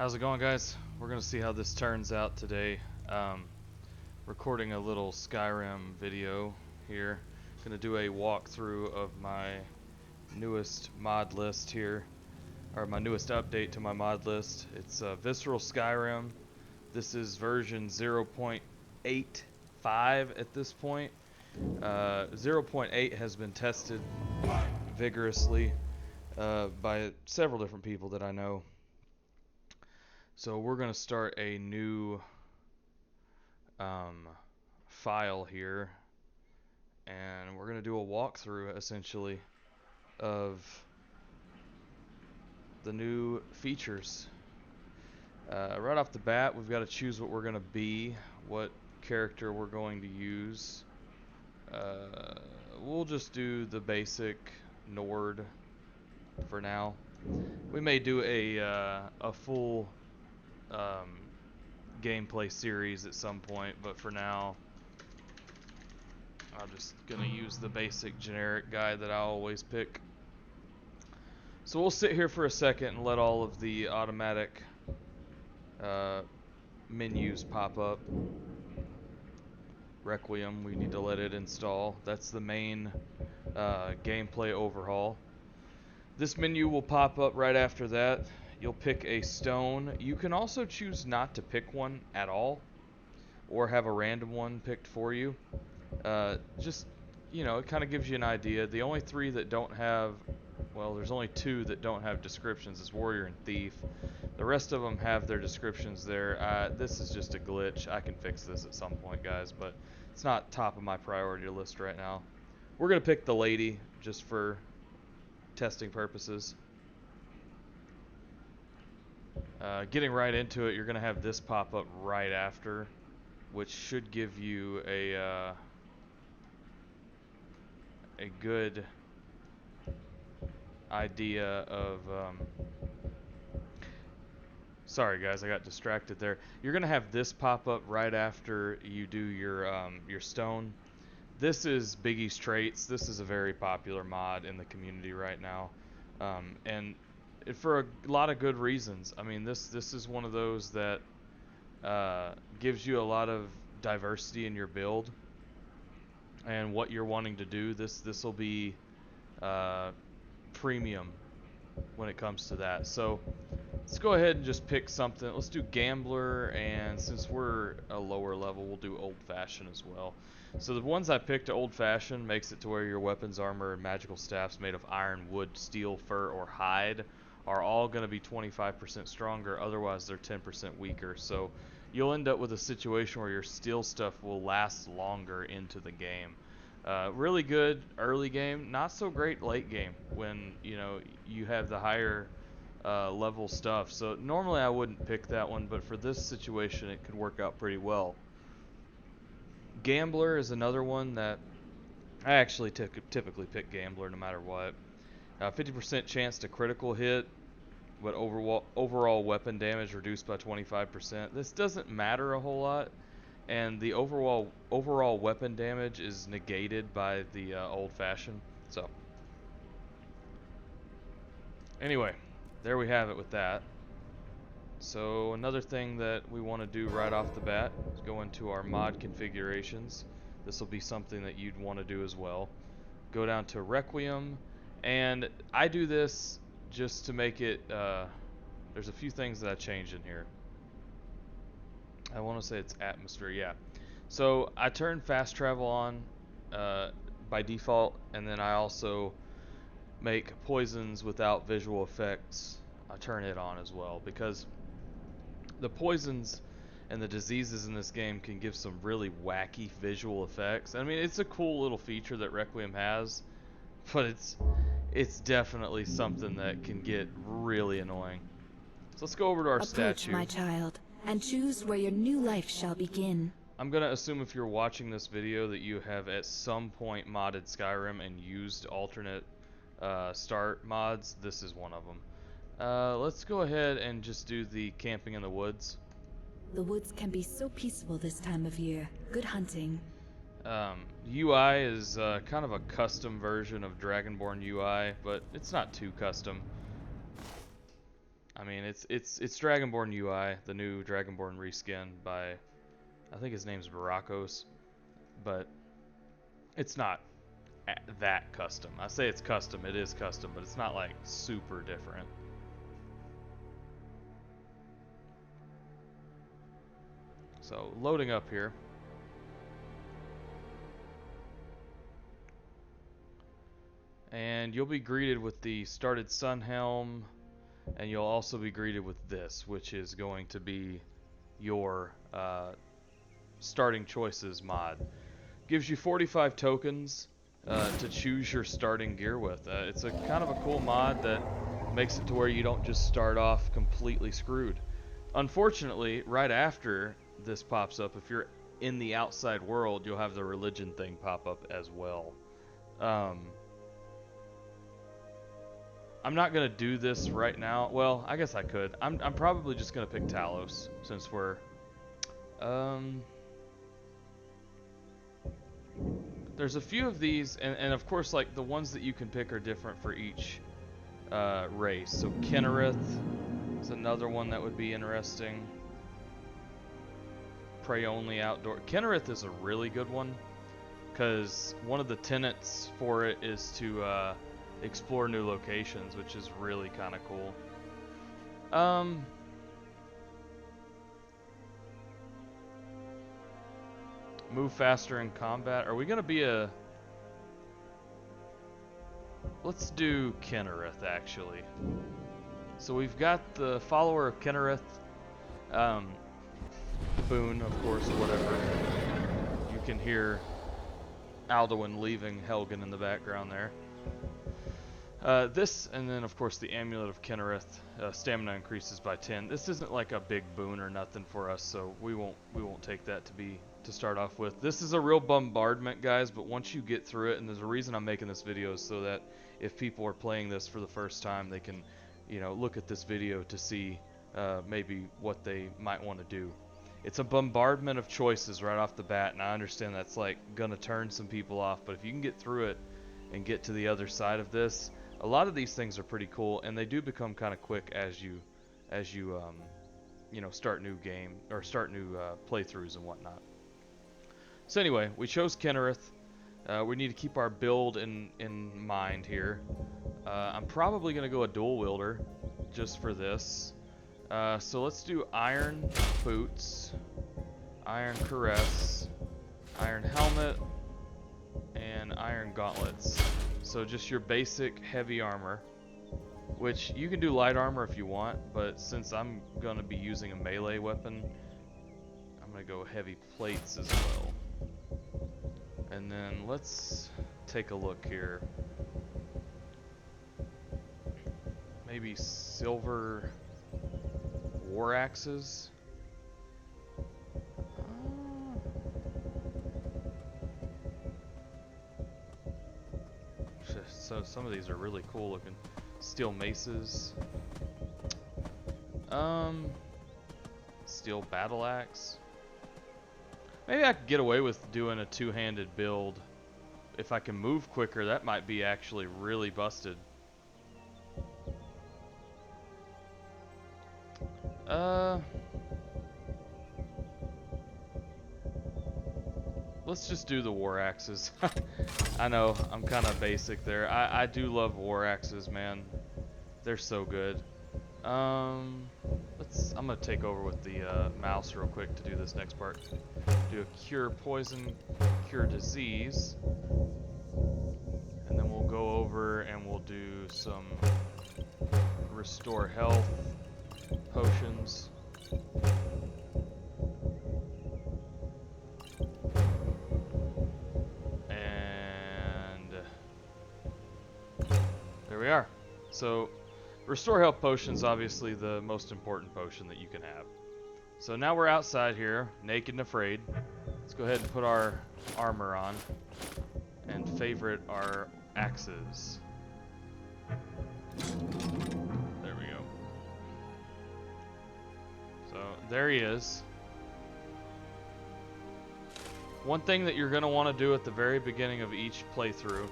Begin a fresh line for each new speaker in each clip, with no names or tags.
How's it going, guys? We're gonna see how this turns out today. Recording a little Skyrim video here. Gonna do a walkthrough of my newest mod list here, or my newest update to my mod list. It's Visceral Skyrim. This is version 0.85 at this point. 0.8 has been tested vigorously by several different people that I know. So we're going to start a new file here, and we're going to do a walkthrough essentially of the new features. Right off the bat, we've got to choose what we're going to be, what character we're going to use. We'll just do the basic Nord for now. We may do a full gameplay series at some point, but for now I'm just gonna use the basic generic guy that I always pick. So we'll sit here for a second and let all of the automatic menus pop up. Requiem, we need to let it install. That's the main gameplay overhaul. This menu will pop up right after that. You'll pick a stone. You can also choose not to pick one at all, or have a random one picked for you. Just, you know, it kind of gives you an idea. The only three that don't have, well, there's only two that don't have descriptions. It's Warrior and Thief. The rest of them have their descriptions there. This is just a glitch. I can fix this at some point, guys, but it's not top of my priority list right now. We're going to pick the lady just for testing purposes. Getting right into it, you're going to have this pop up right after, which should give you a good idea of sorry guys, I got distracted there. You're going to have this pop up right after you do your stone. This is Biggie's Traits. This is a very popular mod in the community right now, and for a lot of good reasons. I mean, this is one of those that gives you a lot of diversity in your build and what you're wanting to do. This will be premium when it comes to that. So let's go ahead and just pick something. Let's do Gambler, and since we're a lower level, we'll do Old Fashioned as well. So the ones I picked, Old Fashioned makes it to where your weapons, armor, and magical staffs made of iron, wood, steel, fur, or hide are all going to be 25% stronger. Otherwise, they're 10% weaker. So you'll end up with a situation where your steel stuff will last longer into the game. Really good early game, not so great late game when you have the higher level stuff. So normally I wouldn't pick that one, but for this situation it could work out pretty well. Gambler is another one that I actually typically pick Gambler no matter what. 50% chance to critical hit, but overall weapon damage reduced by 25%. This doesn't matter a whole lot, and the overall weapon damage is negated by the Old Fashioned. So anyway, there we have it with that. So another thing that we want to do right off the bat is go into our mod configurations. This will be something that you'd want to do as well. Go down to Requiem, and I do this just to make it, there's a few things that I changed in here. I want to say it's atmosphere, yeah. So I turn fast travel on by default, and then I also make poisons without visual effects. I turn it on as well, because the poisons and the diseases in this game can give some really wacky visual effects. I mean, it's a cool little feature that Requiem has, but it's definitely something that can get really annoying. So let's go over to our statue.
Approach, my child, and choose where your new life shall begin.
I'm going to assume if you're watching this video that you have at some point modded Skyrim and used alternate start mods. This is one of them. Let's go ahead and just do the camping in the woods.
The woods can be so peaceful this time of year. Good hunting.
UI is kind of a custom version of Dragonborn UI, but it's not too custom. I mean, it's Dragonborn UI, the new Dragonborn reskin by, I think his name's Barakos, but it's not that custom. I say it's custom, it is custom, but it's not like super different. So loading up here. And you'll be greeted with the started sun helm, and you'll also be greeted with this, which is going to be your starting choices mod. Gives you 45 tokens to choose your starting gear with. It's a kind of a cool mod that makes it to where you don't just start off completely screwed. Unfortunately, right after this pops up, if you're in the outside world, you'll have the religion thing pop up as well. I'm not gonna do this right now. Well, I guess I could. I'm probably just gonna pick Talos since we're there's a few of these, and of course, like the ones that you can pick are different for each race. So Kinnereth is another one that would be interesting. Pray only outdoor. Kinnereth is a really good one because one of the tenets for it is to explore new locations, which is really kind of cool. Move faster in combat. Are we gonna be a... Let's do Kinnereth, actually. So we've got the follower of Kinnereth, boon, of course, whatever. You can hear Alduin leaving Helgen in the background there. This, and then of course the Amulet of Kinnereth, stamina increases by 10. This isn't like a big boon or nothing for us, so we won't take that to start off with. This is a real bombardment, guys, but once you get through it, and there's a reason I'm making this video, so that if people are playing this for the first time, they can, you know, look at this video to see maybe what they might want to do. It's a bombardment of choices right off the bat, and I understand that's like gonna turn some people off, but if you can get through it and get to the other side of this, a lot of these things are pretty cool, and they do become kind of quick as you you know, start new game or start new playthroughs and whatnot. So anyway, we chose Kinnereth. We need to keep our build in mind here. I'm probably gonna go a dual wielder just for this. So let's do iron boots, iron cuirass, iron helmet, and iron gauntlets. So just your basic heavy armor, which you can do light armor if you want, but since I'm going to be using a melee weapon, I'm going to go heavy plates as well. And then let's take a look here. Maybe silver war axes. So some of these are really cool looking. Steel maces. Steel battle axe. Maybe I could get away with doing a two-handed build. If I can move quicker, that might be actually really busted. Let's just do the war axes. I know, I'm kind of basic there. I do love war axes, man. They're so good. I'm gonna take over with the mouse real quick to do this next part. Do a cure poison, cure disease, and then we'll go over and we'll do some restore health potions. We are. So restore health potion is obviously the most important potion that you can have. So now we're outside here, naked and afraid. Let's go ahead and put our armor on and favorite our axes. There we go. So there he is. One thing that you're going to want to do at the very beginning of each playthrough.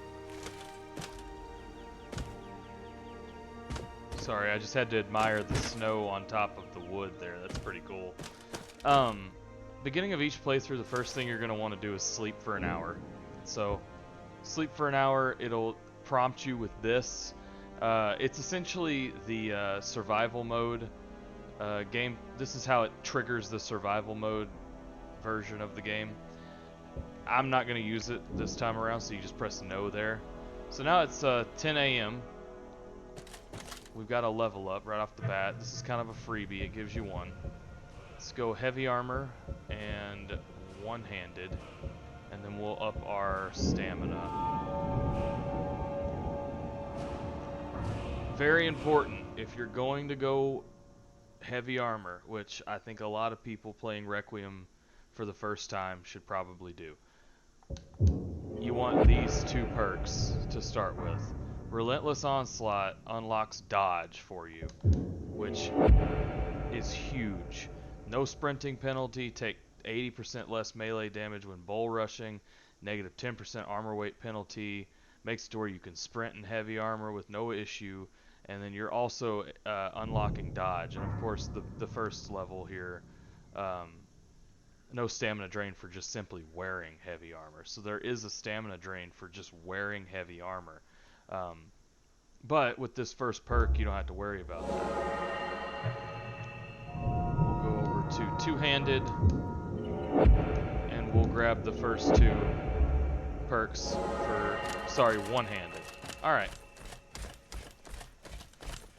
So Sorry, I just had to admire the snow on top of the wood there. That's pretty cool. Beginning of each playthrough, the first thing you're going to want to do is sleep for an hour. So, sleep for an hour, it'll prompt you with this. It's essentially the survival mode game. This is how it triggers the survival mode version of the game. I'm not going to use it this time around, so you just press no there. So now it's 10 a.m. We've got a level up right off the bat. This is kind of a freebie. It gives you one. Let's go heavy armor and one-handed, and then we'll up our stamina. Very important, if you're going to go heavy armor, which I think a lot of people playing Requiem for the first time should probably do, you want these two perks to start with. Relentless Onslaught unlocks dodge for you, which is huge. No sprinting penalty, take 80% less melee damage when bull rushing, negative 10% armor weight penalty, makes it to where you can sprint in heavy armor with no issue, and then you're also unlocking dodge. And of course the first level here, no stamina drain for just simply wearing heavy armor. So there is a stamina drain for just wearing heavy armor. But with this first perk, you don't have to worry about that. We'll go over to two-handed, and we'll grab the first two perks for, sorry, one-handed. Alright.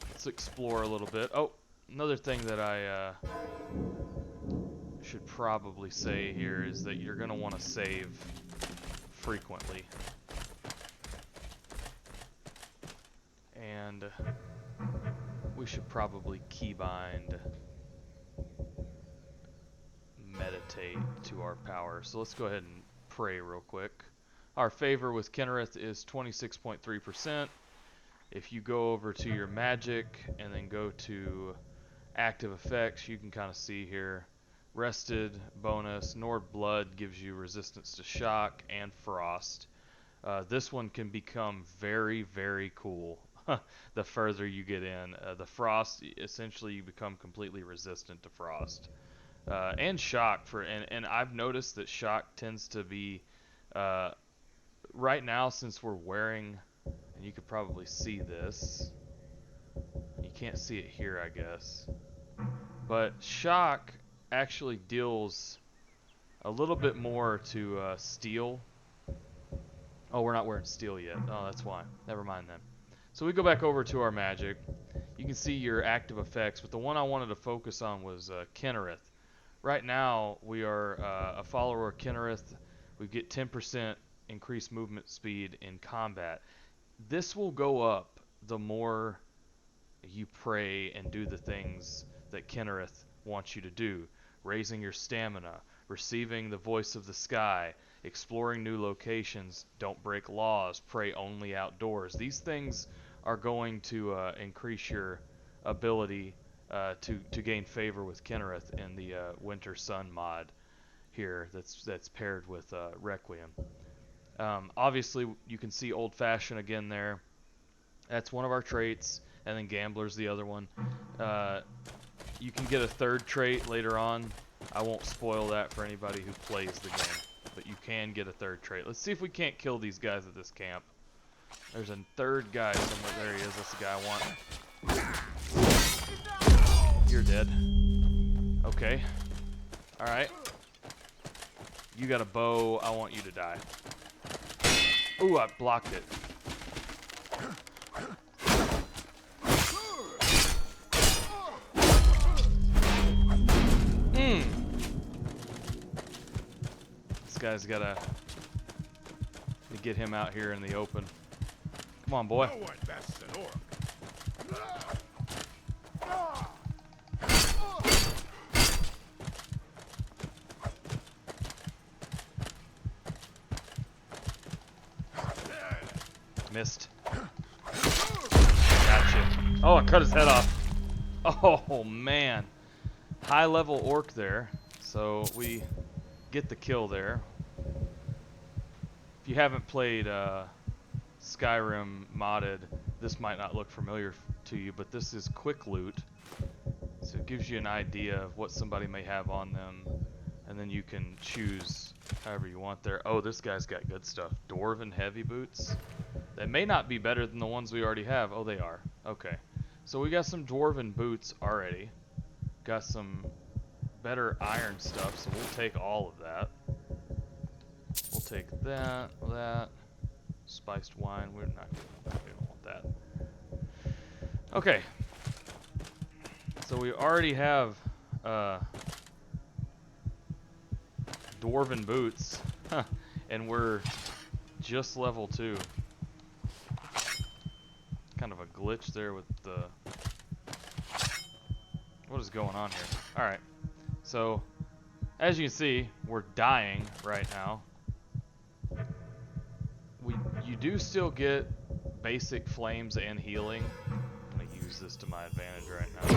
Let's explore a little bit. Oh, another thing that I should probably say here is that you're going to want to save frequently. And we should probably keybind meditate to our power. So let's go ahead and pray real quick. Our favor with Kinnereth is 26.3%. If you go over to your magic and then go to active effects, you can kind of see here, rested bonus, Nord Blood gives you resistance to shock and frost. This one can become very, very cool the further you get in. The frost, essentially you become completely resistant to frost. And shock, and I've noticed that shock tends to be, right now since we're wearing, and you could probably see this, you can't see it here I guess, but shock actually deals a little bit more to steel. Oh, we're not wearing steel yet. Oh, that's why. Never mind then. So we go back over to our magic. You can see your active effects, but the one I wanted to focus on was Kinnereth. Right now, we are a follower of Kinnereth. We get 10% increased movement speed in combat. This will go up the more you pray and do the things that Kinnereth wants you to do. Raising your stamina, receiving the voice of the sky, exploring new locations, don't break laws, pray only outdoors. These things are going to increase your ability to gain favor with Kinnereth in the Winter Sun mod here that's paired with Requiem. Obviously, you can see Old Fashioned again there. That's one of our traits, and then Gambler's the other one. You can get a third trait later on. I won't spoil that for anybody who plays the game, but you can get a third trait. Let's see if we can't kill these guys at this camp. There's a third guy somewhere. There he is. That's the guy I want. You're dead. Okay. Alright. You got a bow. I want you to die. Ooh, I blocked it. This guy's gotta get him out here in the open. Come on, boy.
No one bests an orc.
Missed. Gotcha. Oh, I cut his head off. Oh, man. High level orc there. So we get the kill there. If you haven't played Skyrim modded, this might not look familiar to to you, but this is quick loot. So it gives you an idea of what somebody may have on them, and then you can choose however you want there. Oh, this guy's got good stuff. Dwarven heavy boots. They may not be better than the ones we already have. Oh, they are. Okay. So we got some dwarven boots already. Got some better iron stuff, so we'll take all of that. We'll take that. Spiced wine. We don't want that. Okay. So we already have dwarven boots, and we're just level 2. Kind of a glitch there with the... What is going on here? Alright, so as you can see, we're dying right now. You do still get basic flames and healing. I'm going to use this to my advantage right now.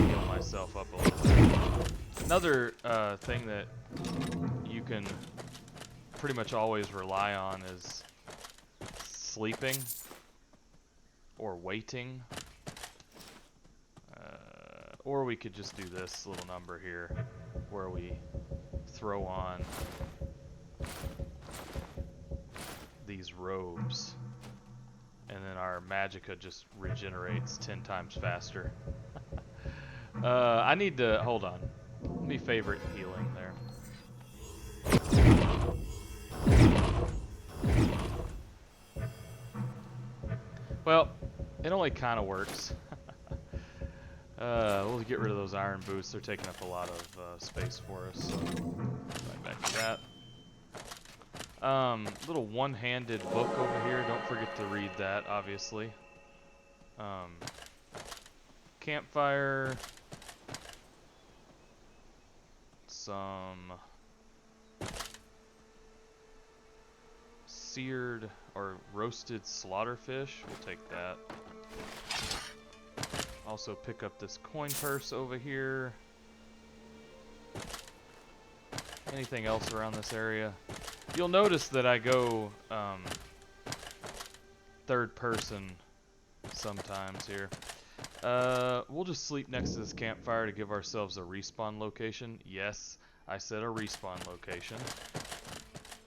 Heal myself up a little bit. Another thing that you can pretty much always rely on is sleeping or waiting. Or we could just do this little number here where we throw on these robes, and then our magicka just regenerates 10 times faster. I need to hold on. Let me favorite healing there. Well, it only kind of works. We'll get rid of those iron boots. They're taking up a lot of space for us. So right back to that. Little one-handed book over here. Don't forget to read that, obviously. Campfire. Some seared or roasted slaughterfish. We'll take that. Also pick up this coin purse over here. Anything else around this area? You'll notice that I go third person sometimes here. We'll just sleep next to this campfire to give ourselves a respawn location. Yes, I said a respawn location.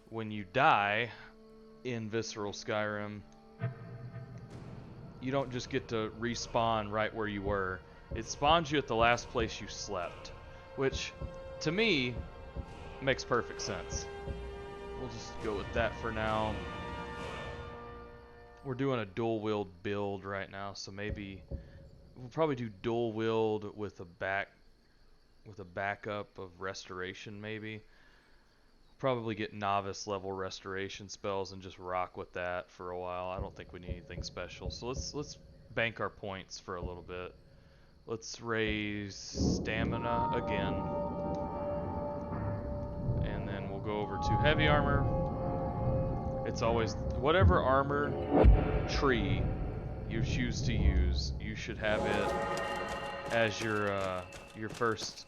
When you die in Visceral Skyrim, you don't just get to respawn right where you were. It spawns you at the last place you slept, which, to me, makes perfect sense. We'll just go with that for now. We're doing a dual-wield build right now, so maybe we'll probably do dual-wield with a backup of restoration, maybe. Probably get novice level restoration spells and just rock with that for a while. I don't think we need anything special. So let's bank our points for a little bit. Let's raise stamina again. And then we'll go over to heavy armor. It's always whatever armor tree you choose to use, you should have it as your first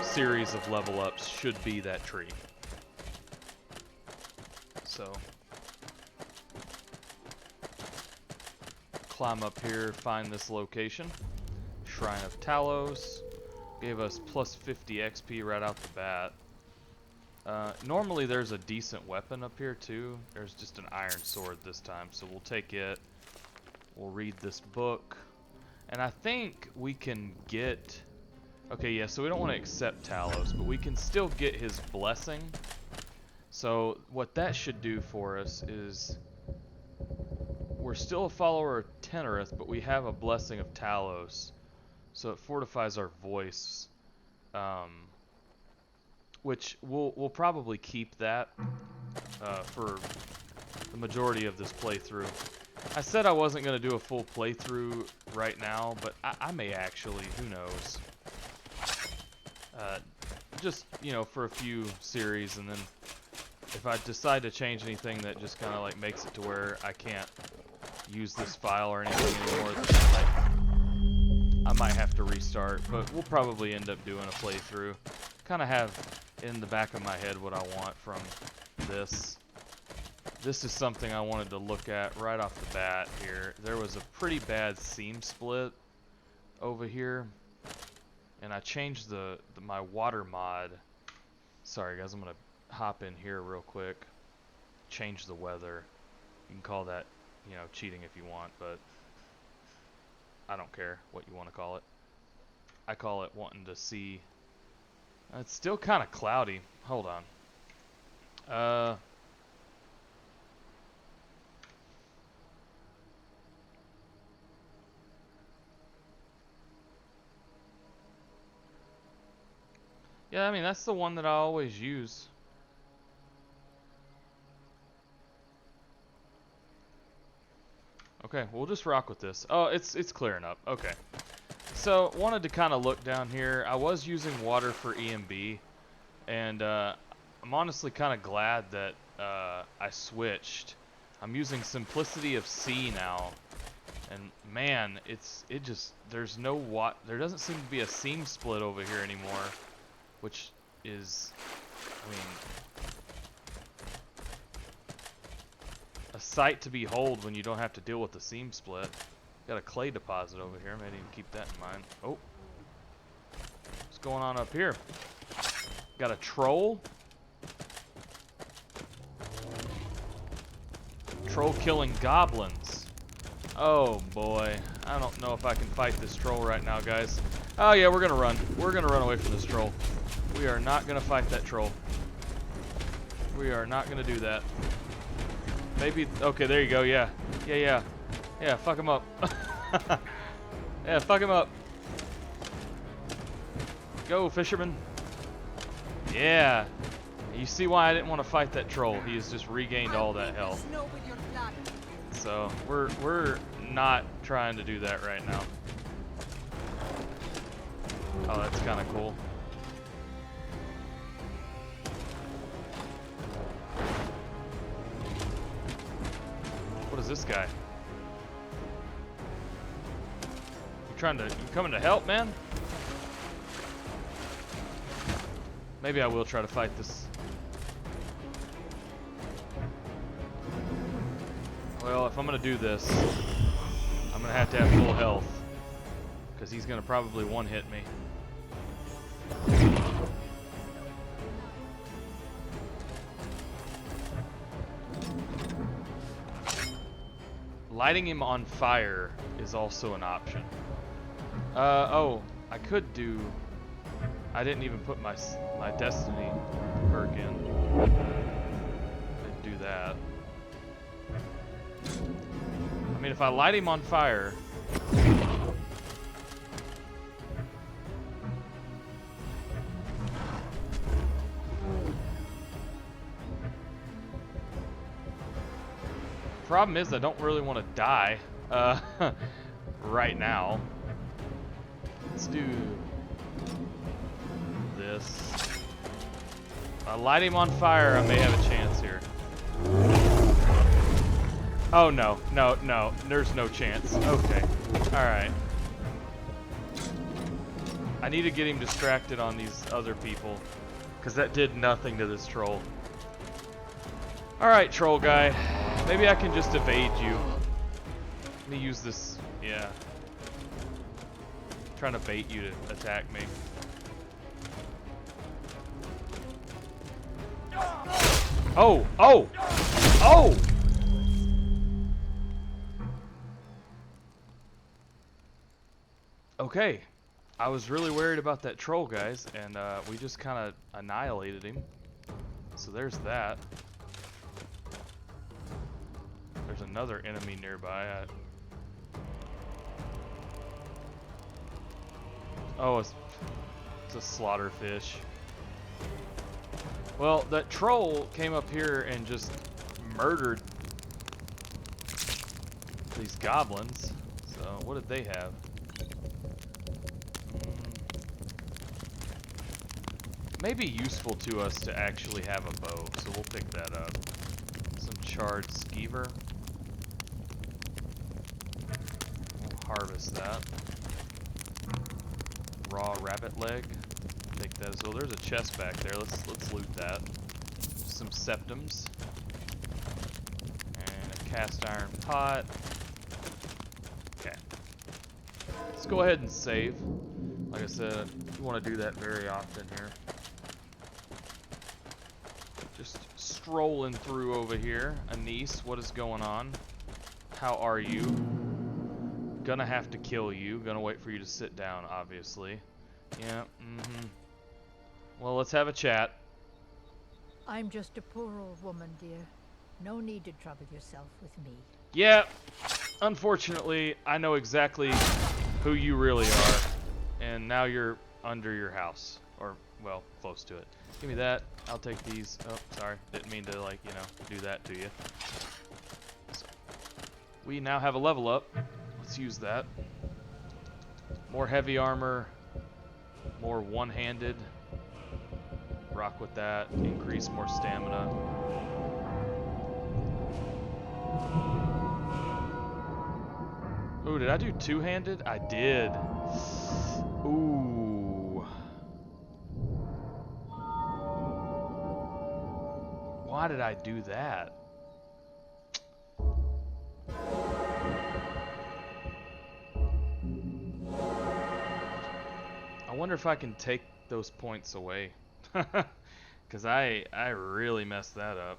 series of level ups should be that tree. So climb up here, find this location. Shrine of Talos gave us plus 50 XP right out the bat. Normally there's a decent weapon up here too. There's just an iron sword this time, so we'll take it. We'll read this book, and I think we can get... Okay, yeah, so we don't want to accept Talos, but we can still get his blessing. So what that should do for us is we're still a follower of Tenorith, but we have a blessing of Talos, so it fortifies our voice, which we'll probably keep that for the majority of this playthrough. I said I wasn't going to do a full playthrough right now, but I may actually, who knows. Just, you know, for a few series, and then if I decide to change anything that just kind of like makes it to where I can't use this file or anything anymore, then I might have to restart, but we'll probably end up doing a playthrough. Kind of have in the back of my head what I want from this. this is something I wanted to look at right off the bat here. There was a pretty bad seam split over here, and I changed my water mod. Sorry guys, I'm gonna hop in here real quick. Change the weather. You can call that, you know, cheating if you want, but I don't care what you want to call it. I call it wanting to see. It's still kind of cloudy. Hold on. Yeah, I mean, that's the one that I always use. Okay, we'll just rock with this. Oh, it's clearing up. Okay. So, wanted to kind of look down here. I was using water for EMB, and I'm honestly kind of glad that I switched. I'm using Simplicity of C now, and man, there's no there doesn't seem to be a seam split over here anymore, which is, I mean, a sight to behold when you don't have to deal with the seam split. Got a clay deposit over here. Maybe keep that in mind. Oh, what's going on up here? Got a troll. Troll killing goblins. Oh boy, I don't know if I can fight this troll right now, guys. Oh yeah, we're gonna run. We're gonna run away from this troll. We are not gonna fight that troll. We are not gonna do that. Maybe, okay, there you go, yeah. Yeah, fuck him up. Yeah, fuck him up. Go, fisherman. Yeah. You see why I didn't want to fight that troll. He has just regained all that health. So, we're not trying to do that right now. Oh, that's kind of cool. What is this guy? You coming to help, man? Maybe I will try to fight this. Well, if I'm gonna do this, I'm gonna have to have full health, because he's gonna probably one-hit me. Lighting him on fire is also an option. Oh, I could do. I didn't even put my destiny perk in. Didn't do that. I mean, if I light him on fire. Problem is, I don't really want to die right now. Let's do this. If I light him on fire, I may have a chance here. Oh no, there's no chance. Okay, alright. I need to get him distracted on these other people, because that did nothing to this troll. Alright, troll guy. Maybe I can just evade you. Let me use this, yeah. Trying to bait you to attack me. Oh! Okay. I was really worried about that troll, guys, and we just kind of annihilated him. So there's that. There's another enemy nearby. Oh, it's a slaughterfish. Well, that troll came up here and just murdered these goblins. So, what did they have? Maybe useful to us to actually have a bow, so we'll pick that up. Some charred skeever. We'll harvest that. Raw rabbit leg. Take that as well. There's a chest back there. Let's loot that. Some septums. cast iron pot. Okay. Let's go ahead and save. Like I said, you want to do that very often here. Just strolling through over here. Anise, what is going on? How are you? Gonna have to kill you. Gonna wait for you to sit down, obviously. Yeah, Well, let's have a chat.
I'm just a poor old woman, dear. No need to trouble yourself with me.
Yeah, unfortunately, I know exactly who you really are. And now you're under your house. Or, well, close to it. Give me that. I'll take these. Oh, sorry. Didn't mean to, like, you know, do that to you. So, we now have a level up. Let's use that. More heavy armor. More one-handed. Rock with that. Increase more stamina. Ooh, did I do two-handed? I did. Ooh. Why did I do that? I wonder if I can take those points away. Because I really messed that up.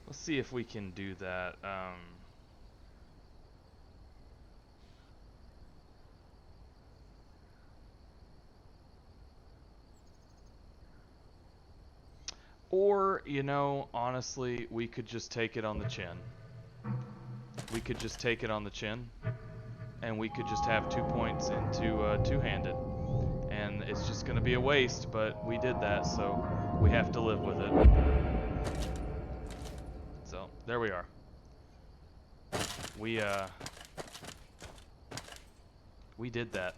Let's see if we can do that. Or, you know, honestly, we could just take it on the chin. We could just take it on the chin. And we could just have 2 points into two-handed. And it's just going to be a waste, but we did that, so we have to live with it. So, there we are. We did that.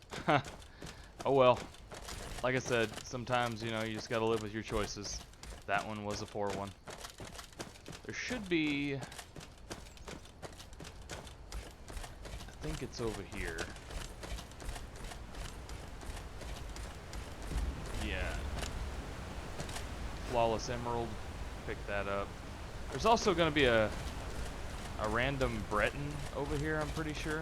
Oh well. Like I said, sometimes, you know, you just got to live with your choices. That one was a poor one. There should be... I think it's over here. Yeah. Flawless Emerald. Pick that up. There's also going to be a random Breton over here, I'm pretty sure.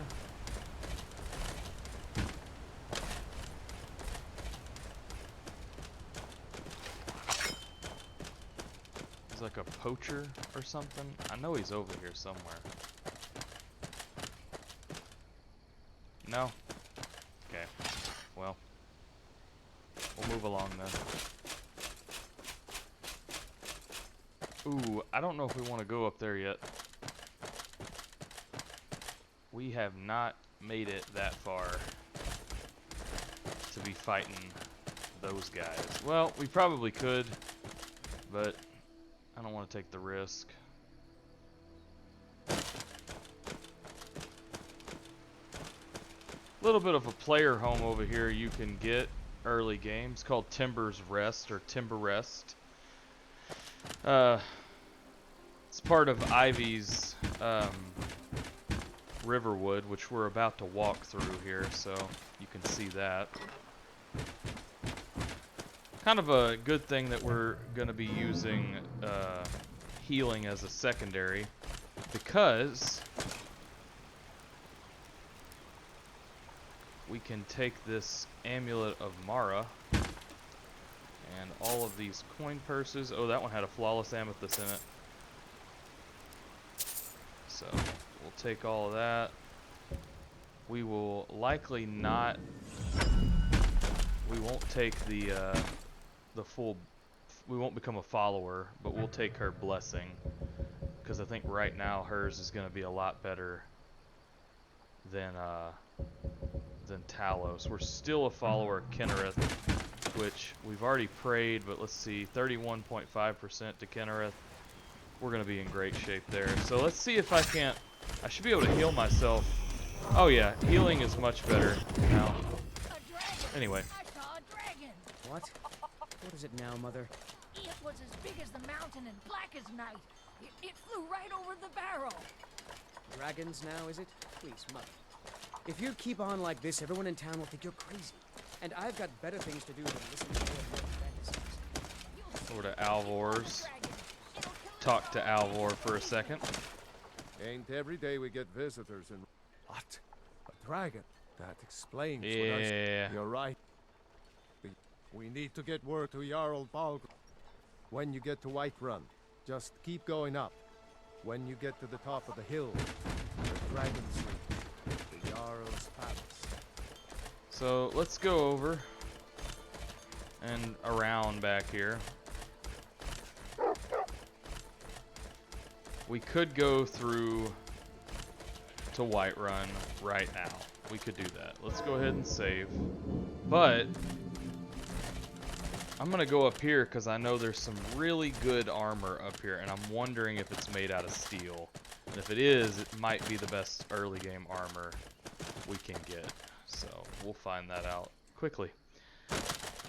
He's like a poacher or something. I know he's over here somewhere. No? Okay. Well. We'll move along then. Ooh, I don't know if we want to go up there yet. We have not made it that far to be fighting those guys. Well, we probably could, but I don't want to take the risk. A little bit of a player home over here you can get early game. It's called Timber's Rest or Timber Rest. It's part of Ivy's Riverwood, which we're about to walk through here, so you can see that. Kind of a good thing that we're going to be using healing as a secondary, because we can take this Amulet of Mara and all of these coin purses. Oh, that one had a flawless amethyst in it. So we'll take all of that. We will likely not. We won't take the full. We won't become a follower, but we'll take her blessing, because I think right now hers is going to be a lot better than Talos. We're still a follower of Kinnereth, which we've already prayed, but let's see, 31.5% to Kinnereth. We're going to be in great shape there. So let's see if I can't... I should be able to heal myself. Oh yeah, healing is much better now. Anyway.
I saw a dragon.
What? What is it now, Mother?
It was as big as the mountain and black as night. It flew right over the barrel.
Dragons now, is it? Please, Mother. If you keep on like this, everyone in town will think you're crazy. And I've got better things to do than listen to your fantasies.
Over to Alvor's. Talk to Alvor for a second.
Ain't every day we get visitors and... What? A dragon? That explains what
Yeah.
You're right. We need to get word to Jarl Balgr. When you get to Whiterun, just keep going up. When you get to the top of the hill, the dragon sleep, the Jarl's palace.
So let's go over and around back here. We could go through to Whiterun right now. We could do that. Let's go ahead and save. But I'm gonna go up here because I know there's some really good armor up here, and I'm wondering if it's made out of steel. And if it is, it might be the best early game armor we can get. So we'll find that out quickly.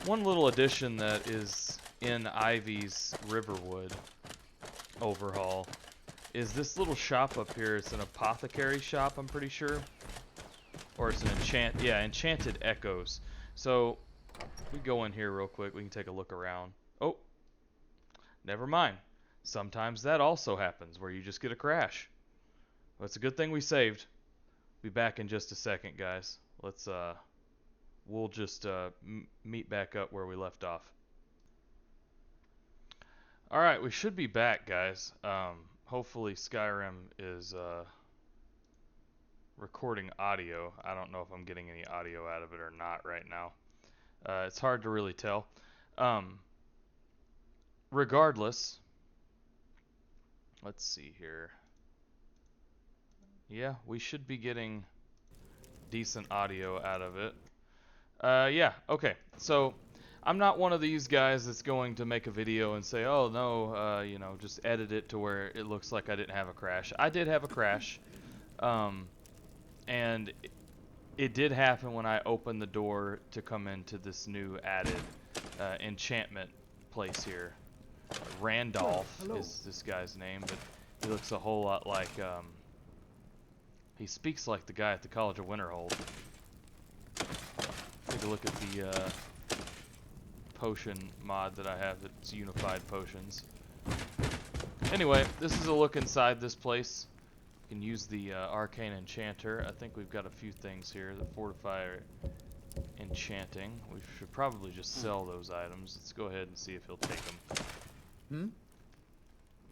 One little addition that is in Ivy's Riverwood overhaul is this little shop up here. It's an apothecary shop, I'm pretty sure. Or it's an enchanted echoes. So we go in here real quick. We can take a look around. Oh, never mind. Sometimes that also happens where you just get a crash. Well, it's a good thing we saved. Be back in just a second, guys. Let's we'll just meet back up where we left off. All right, we should be back, guys. Hopefully Skyrim is recording audio. I don't know if I'm getting any audio out of it or not right now. It's hard to really tell. Regardless, let's see here. Yeah, we should be getting decent audio out of it. Yeah, okay. So I'm not one of these guys that's going to make a video and say, oh no, you know, just edit it to where it looks like I didn't have a crash. I did have a crash, and it did happen when I opened the door to come into this new added enchantment place here. Randolph is this guy's name, but he looks a whole lot like, he speaks like the guy at the College of Winterhold. Take a look at the potion mod that I have. It's unified potions. Anyway, this is a look inside this place. You can use the arcane enchanter. I think we've got a few things here. The fortifier enchanting. We should probably just sell those items. Let's go ahead and see if he'll take them.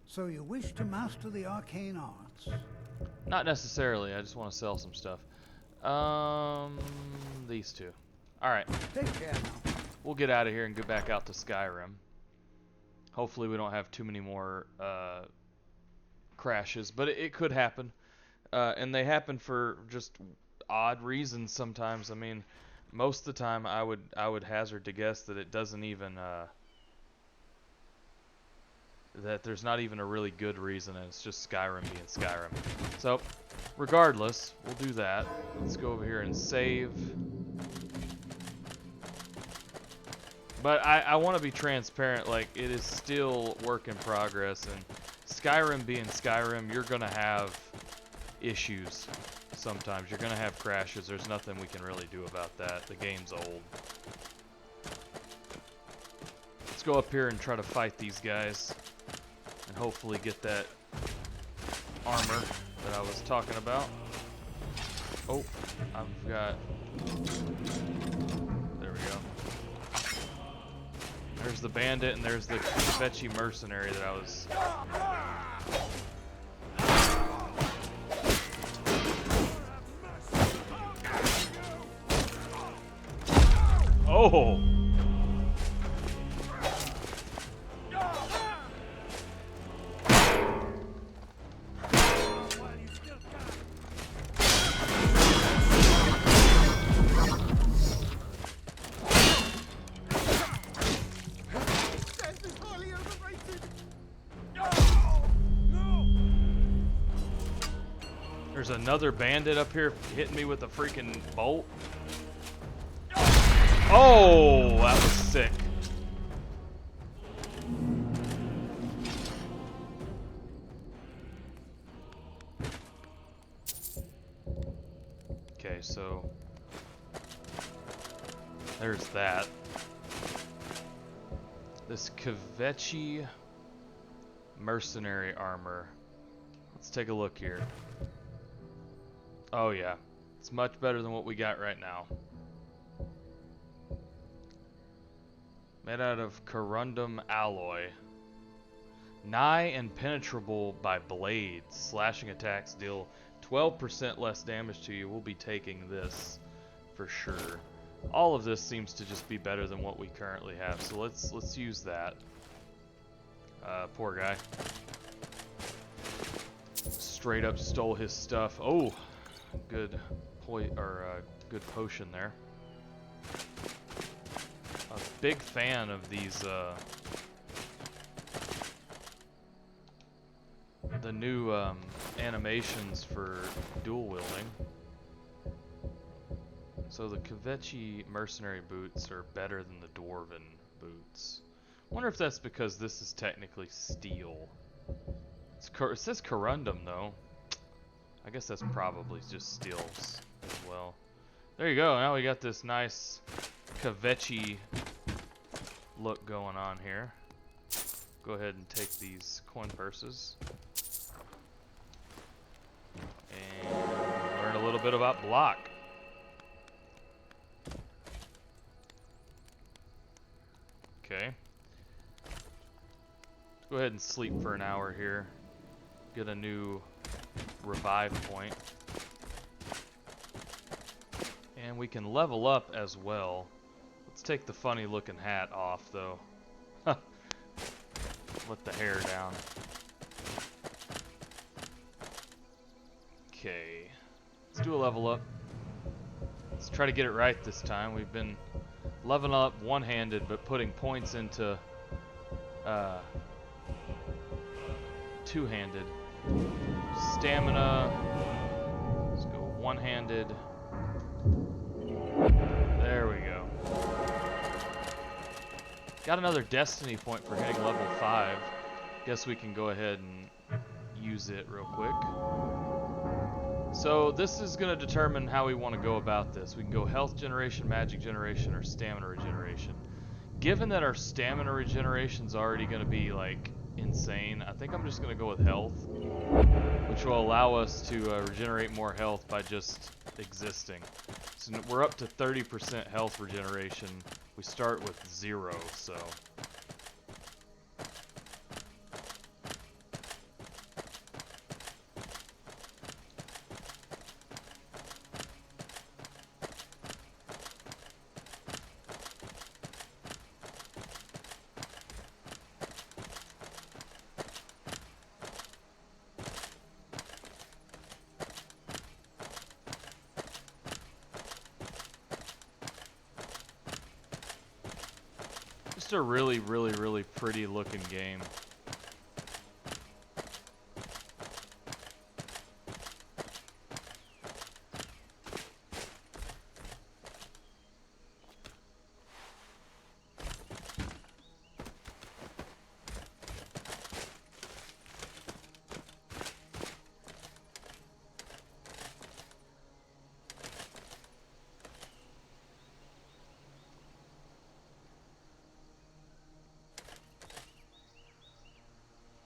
So you wish to master the arcane arts?
Not necessarily. I just want to sell some stuff. These two. Alright.
Take care now.
We'll get out of here and get back out to Skyrim. Hopefully we don't have too many more crashes, but it could happen. And they happen for just odd reasons sometimes. I mean, most of the time I would hazard to guess that it doesn't even that there's not even a really good reason, and it's just Skyrim being Skyrim. So, regardless, we'll do that. Let's go over here and save. But I want to be transparent, like, it is still work in progress, and Skyrim being Skyrim, you're going to have issues sometimes. You're going to have crashes. There's nothing we can really do about that. The game's old. Let's go up here and try to fight these guys and hopefully get that armor that I was talking about. Oh, I've got... There we go. There's the bandit and there's the fetchy mercenary that I was... Oh! There's another bandit up here hitting me with a freaking bolt. Oh, that was sick. Okay, so there's that. This Kvechi mercenary armor. Let's let's take a look here. Oh yeah, it's much better than what we got right now. Made out of corundum alloy. Nigh impenetrable by blades. Slashing attacks deal 12% less damage to you. We'll be taking this for sure. All of this seems to just be better than what we currently have, so let's use that. Poor guy. Straight up stole his stuff. Oh, good good potion there. A big fan of these the new animations for dual wielding. So the Kvechi Mercenary boots are better than the Dwarven boots. Wonder if that's because this is technically steel. It says corundum though. I guess that's probably just steels as well. There you go. Now we got this nice Kvechi look going on here. Go ahead and take these coin purses. And learn a little bit about block. Okay. Let's go ahead and sleep for an hour here. Get a new revive point. And we can level up as well. Let's take the funny looking hat off though. Let the hair down. Okay. Let's do a level up. Let's try to get it right this time. We've been leveling up one-handed but putting points into two-handed. Stamina. Let's go one-handed. There we go. Got another destiny point for hitting level 5. Guess we can go ahead and use it real quick. So this is going to determine how we want to go about this. We can go health generation, magic generation, or stamina regeneration. Given that our stamina regeneration is already going to be like insane, I think I'm just going to go with health, which will allow us to regenerate more health by just existing. So we're up to 30% health regeneration. We start with 0, so. Just a really, really, really pretty looking game.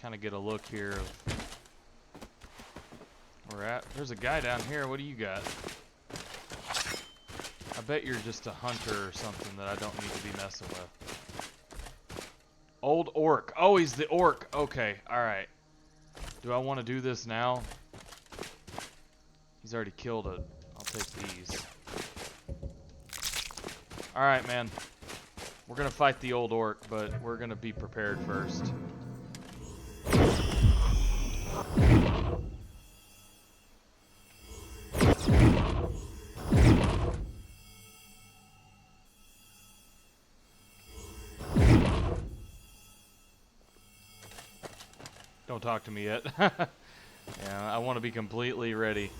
Kind of get a look here of where we're at. There's a guy down here. What do you got? I bet you're just a hunter or something that I don't need to be messing with. Old orc. Oh, he's the orc. Okay, alright. Do I want to do this now? He's already killed it. I'll take these. Alright, man. We're going to fight the old orc, but we're going to be prepared first. Don't talk to me yet. Yeah, I want to be completely ready.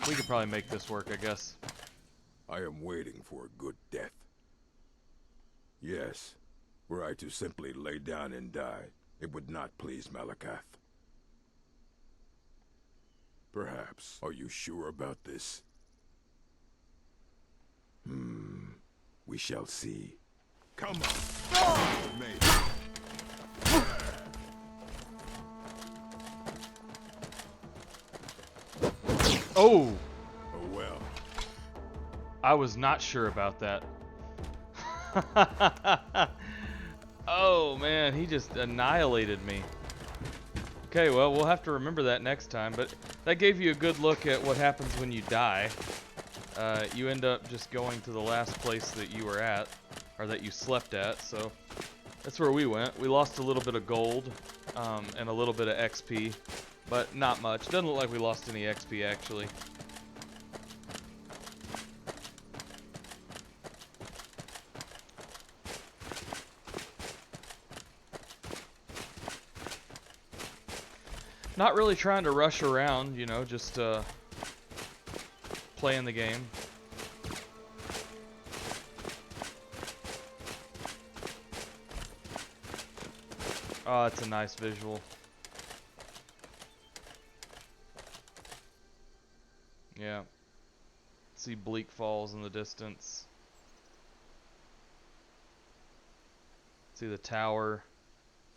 We could probably make this work, I guess.
I am waiting for a good death. Yes, were I to simply lay down and die, it would not please Malakath. Perhaps. Are you sure about this? We shall see. Come on. Maybe.
Oh!
Oh well.
I was not sure about that. Oh man, he just annihilated me. Okay, well, we'll have to remember that next time, but that gave you a good look at what happens when you die. You end up just going to the last place that you were at, or that you slept at, so that's where we went. We lost a little bit of gold, and a little bit of XP, but not much. Doesn't look like we lost any XP, actually. Not really trying to rush around, you know, just playing the game. Oh, it's a nice visual. Yeah. See Bleak Falls in the distance. See the tower.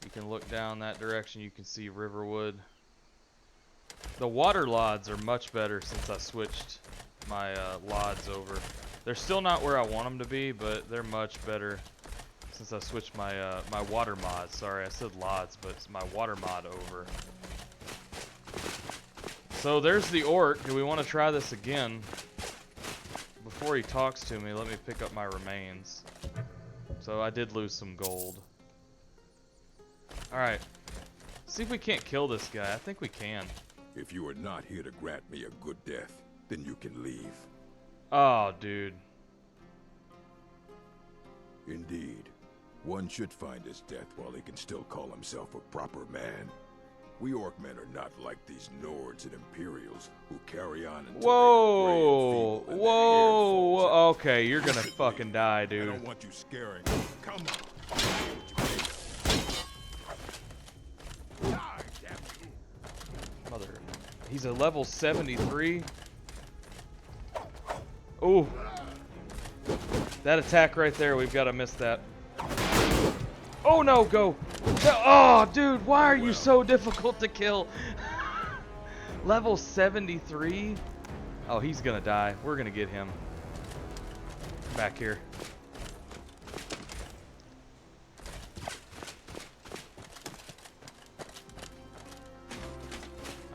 You can look down that direction. You can see Riverwood. The water lods are much better since I switched my lods over. They're still not where I want them to be, but they're much better since I switched my my water mod. Sorry, I said lods, but it's my water mod over. So there's the orc. Do we want to try this again? Before he talks to me, let me pick up my remains. So I did lose some gold. Alright. See if we can't kill this guy. I think we can.
If you are not here to grant me a good death, then you can leave.
Oh, dude.
Indeed. One should find his death while he can still call himself a proper man. We Orcmen are not like these Nords and Imperials who carry on until
Whoa!
they are gray and feeble and
Whoa!
their hair falls out.
Okay, you're gonna fucking die,
I
dude.
don't want you scaring me. Come on. See what you think. Die, damn you.
Mother. He's a level 73. Ooh. That attack right there, we've got to miss that. Oh no, go. Oh, dude, why are you so difficult to kill? Level 73? Oh, he's gonna die. We're gonna get him. Back here.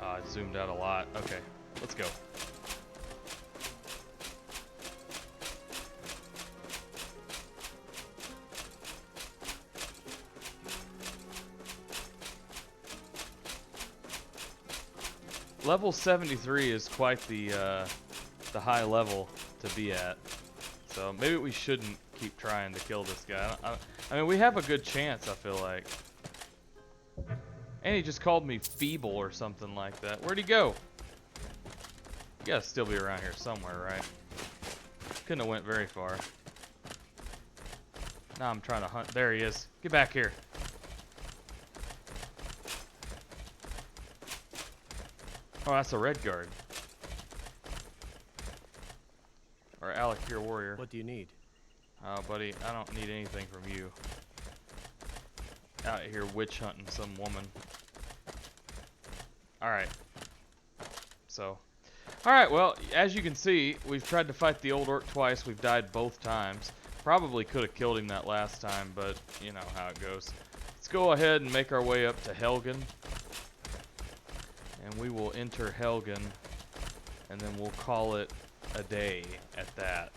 Oh, it zoomed out a lot. Okay, let's go. Level 73 is quite the high level to be at. So maybe we shouldn't keep trying to kill this guy. I mean, we have a good chance, I feel like. And he just called me feeble or something like that. Where'd he go? You gotta still be around here somewhere, right? Couldn't have went very far. Now I'm trying to hunt. There he is. Get back here. Oh, that's a red guard. Or Alec, your warrior.
What do you need?
Oh, buddy, I don't need anything from you. Out here witch hunting some woman. Alright. So. Alright, well, as you can see, we've tried to fight the old orc twice. We've died both times. Probably could have killed him that last time, but you know how it goes. Let's go ahead and make our way up to Helgen. And we will enter Helgen, and then we'll call it a day at that.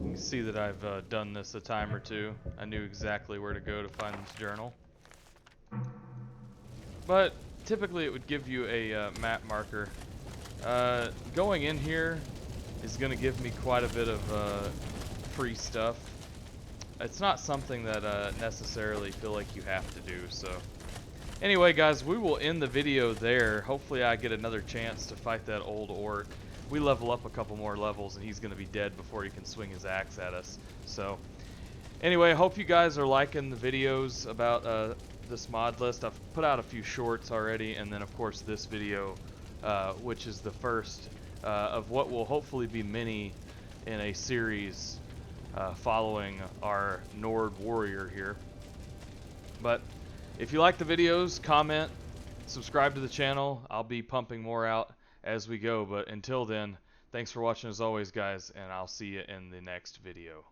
You can see that I've done this a time or two. I knew exactly where to go to find this journal. but typically it would give you a map marker. Going in here is going to give me quite a bit of free stuff. It's not something that necessarily feel like you have to do, so. Anyway, guys, we will end the video there. Hopefully I get another chance to fight that old orc. We level up a couple more levels and he's going to be dead before he can swing his axe at us. So, anyway, hope you guys are liking the videos about this mod list. I've put out a few shorts already, and then of course this video, which is the first of what will hopefully be many in a series following our Nord warrior here. But if you like the videos, comment, subscribe to the channel. I'll be pumping more out as we go. But until then, thanks for watching as always, guys, and I'll see you in the next video.